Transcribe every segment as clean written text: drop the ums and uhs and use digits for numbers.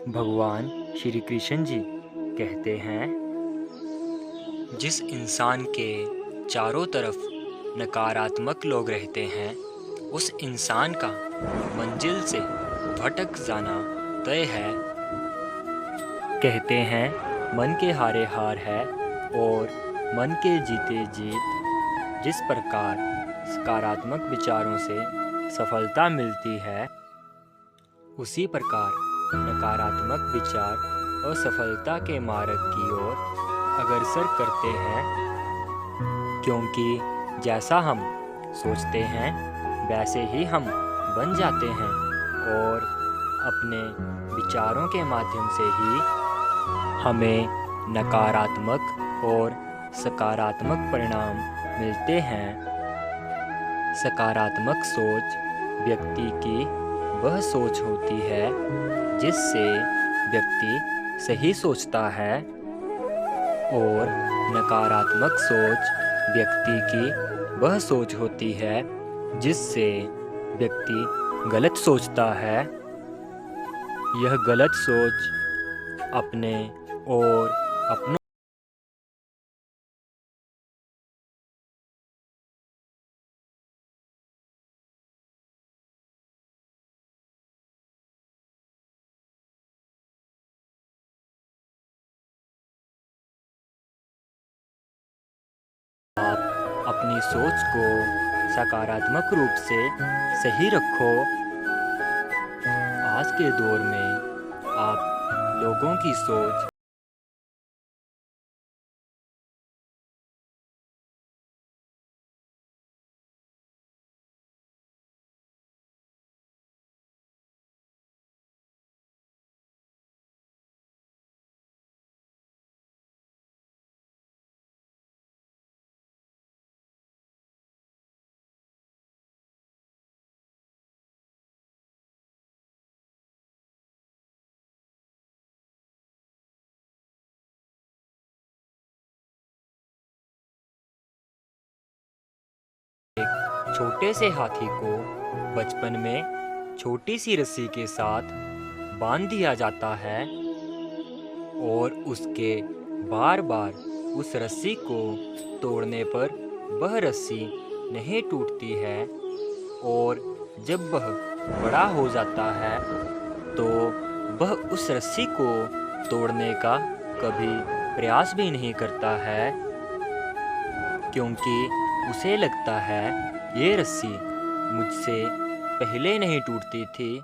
भगवान श्री कृष्ण जी कहते हैं, जिस इंसान के चारों तरफ नकारात्मक लोग रहते हैं उस इंसान का मंजिल से भटक जाना तय है। कहते हैं मन के हारे हार है और मन के जीते जीत। जिस प्रकार सकारात्मक विचारों से सफलता मिलती है, उसी प्रकार नकारात्मक विचार असफलता के मार्ग की ओर अग्रसर करते हैं। क्योंकि जैसा हम सोचते हैं वैसे ही हम बन जाते हैं और अपने विचारों के माध्यम से ही हमें नकारात्मक और सकारात्मक परिणाम मिलते हैं। सकारात्मक सोच व्यक्ति की वह सोच होती है जिससे व्यक्ति सही सोचता है और नकारात्मक सोच व्यक्ति की वह सोच होती है जिससे व्यक्ति गलत सोचता है। यह गलत सोच अपने और अपनों आप अपनी सोच को सकारात्मक रूप से सही रखो। आज के दौर में आप लोगों की सोच छोटे से हाथी को बचपन में छोटी सी रस्सी के साथ बांध दिया जाता है और उसके बार बार उस रस्सी को तोड़ने पर वह रस्सी नहीं टूटती है और जब वह बड़ा हो जाता है तो वह उस रस्सी को तोड़ने का कभी प्रयास भी नहीं करता है, क्योंकि उसे लगता है ये रस्सी मुझसे पहले नहीं टूटती थी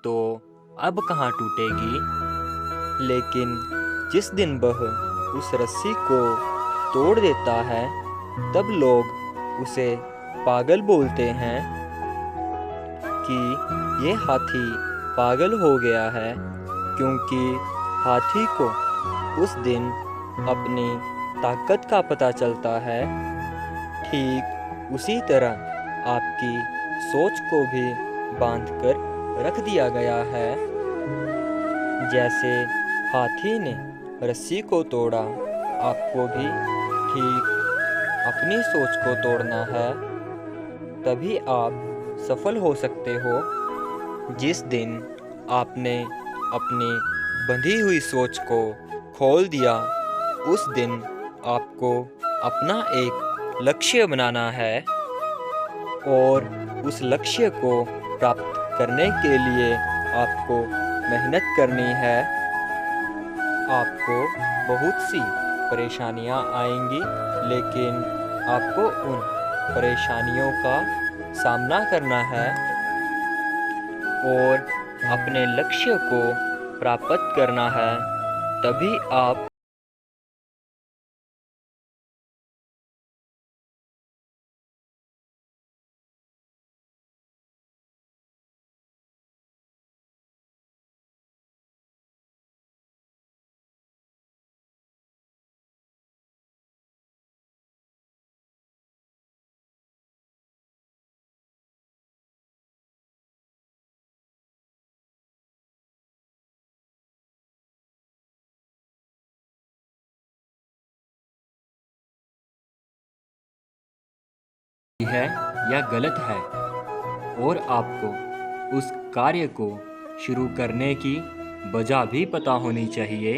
तो अब कहाँ टूटेगी। लेकिन जिस दिन वह उस रस्सी को तोड़ देता है तब लोग उसे पागल बोलते हैं कि ये हाथी पागल हो गया है, क्योंकि हाथी को उस दिन अपनी ताकत का पता चलता है। ठीक उसी तरह आपकी सोच को भी बांधकर रख दिया गया है। जैसे हाथी ने रस्सी को तोड़ा, आपको भी ठीक अपनी सोच को तोड़ना है, तभी आप सफल हो सकते हो। जिस दिन आपने अपनी बंधी हुई सोच को खोल दिया, उस दिन आपको अपना एक लक्ष्य बनाना है और उस लक्ष्य को प्राप्त करने के लिए आपको मेहनत करनी है। आपको बहुत सी परेशानियां आएंगी, लेकिन आपको उन परेशानियों का सामना करना है और अपने लक्ष्य को प्राप्त करना है, तभी आप है या गलत है और आपको उस कार्य को शुरू करने की वजह भी पता होनी चाहिए,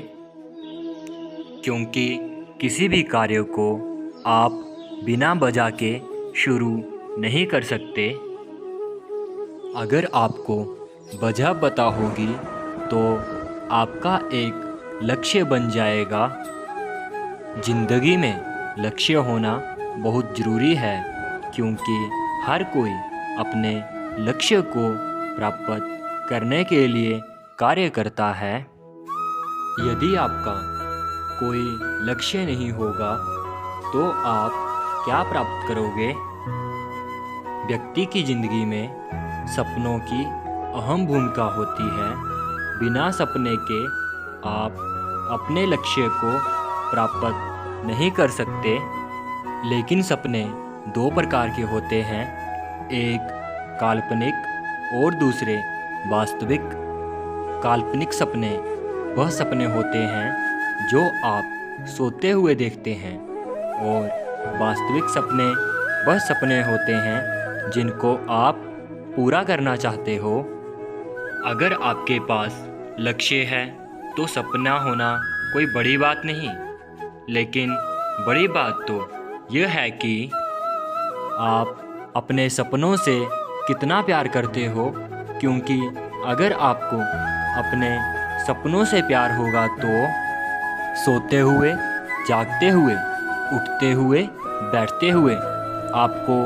क्योंकि किसी भी कार्य को आप बिना वजह के शुरू नहीं कर सकते। अगर आपको वजह पता होगी तो आपका एक लक्ष्य बन जाएगा। ज़िंदगी में लक्ष्य होना बहुत ज़रूरी है, क्योंकि हर कोई अपने लक्ष्य को प्राप्त करने के लिए कार्य करता है। यदि आपका कोई लक्ष्य नहीं होगा तो आप क्या प्राप्त करोगे? व्यक्ति की ज़िंदगी में सपनों की अहम भूमिका होती है। बिना सपने के आप अपने लक्ष्य को प्राप्त नहीं कर सकते। लेकिन सपने दो प्रकार के होते हैं, एक काल्पनिक और दूसरे वास्तविक। काल्पनिक सपने वह सपने होते हैं जो आप सोते हुए देखते हैं, और वास्तविक सपने वह सपने होते हैं जिनको आप पूरा करना चाहते हो। अगर आपके पास लक्ष्य है तो सपना होना कोई बड़ी बात नहीं, लेकिन बड़ी बात तो यह है कि आप अपने सपनों से कितना प्यार करते हो। क्योंकि अगर आपको अपने सपनों से प्यार होगा तो सोते हुए, जागते हुए, उठते हुए, बैठते हुए आपको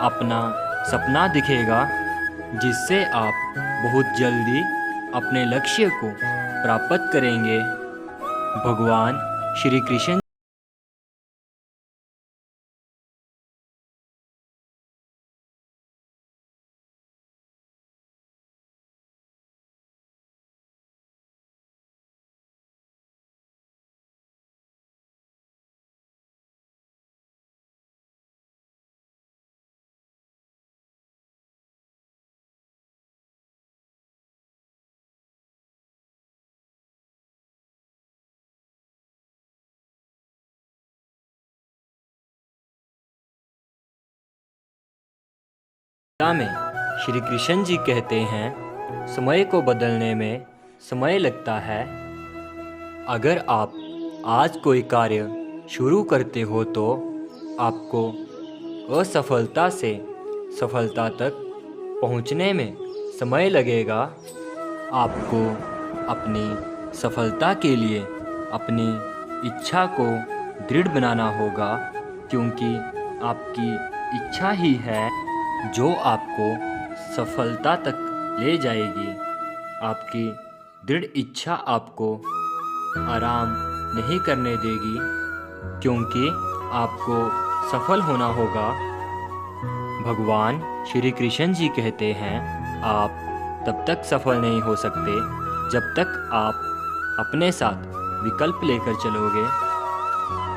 अपना सपना दिखेगा, जिससे आप बहुत जल्दी अपने लक्ष्य को प्राप्त करेंगे। भगवान श्री कृष्ण में श्री कृष्ण जी कहते हैं, समय को बदलने में समय लगता है। अगर आप आज कोई कार्य शुरू करते हो तो आपको असफलता से सफलता तक पहुंचने में समय लगेगा। आपको अपनी सफलता के लिए अपनी इच्छा को दृढ़ बनाना होगा, क्योंकि आपकी इच्छा ही है जो आपको सफलता तक ले जाएगी। आपकी दृढ़ इच्छा आपको आराम नहीं करने देगी, क्योंकि आपको सफल होना होगा। भगवान श्री कृष्ण जी कहते हैं, आप तब तक सफल नहीं हो सकते जब तक आप अपने साथ विकल्प लेकर चलोगे।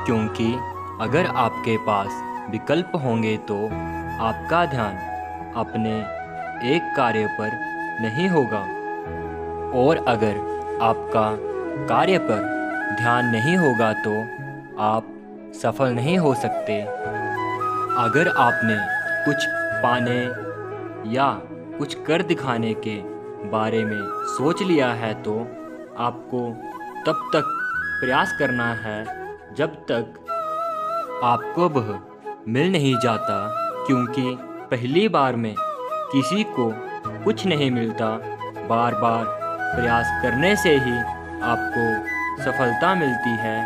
क्योंकि अगर आपके पास विकल्प होंगे तो आपका ध्यान अपने एक कार्य पर नहीं होगा, और अगर आपका कार्य पर ध्यान नहीं होगा तो आप सफल नहीं हो सकते। अगर आपने कुछ पाने या कुछ कर दिखाने के बारे में सोच लिया है तो आपको तब तक प्रयास करना है जब तक आपको वह मिल नहीं जाता, क्योंकि पहली बार में किसी को कुछ नहीं मिलता। बार बार प्रयास करने से ही आपको सफलता मिलती है।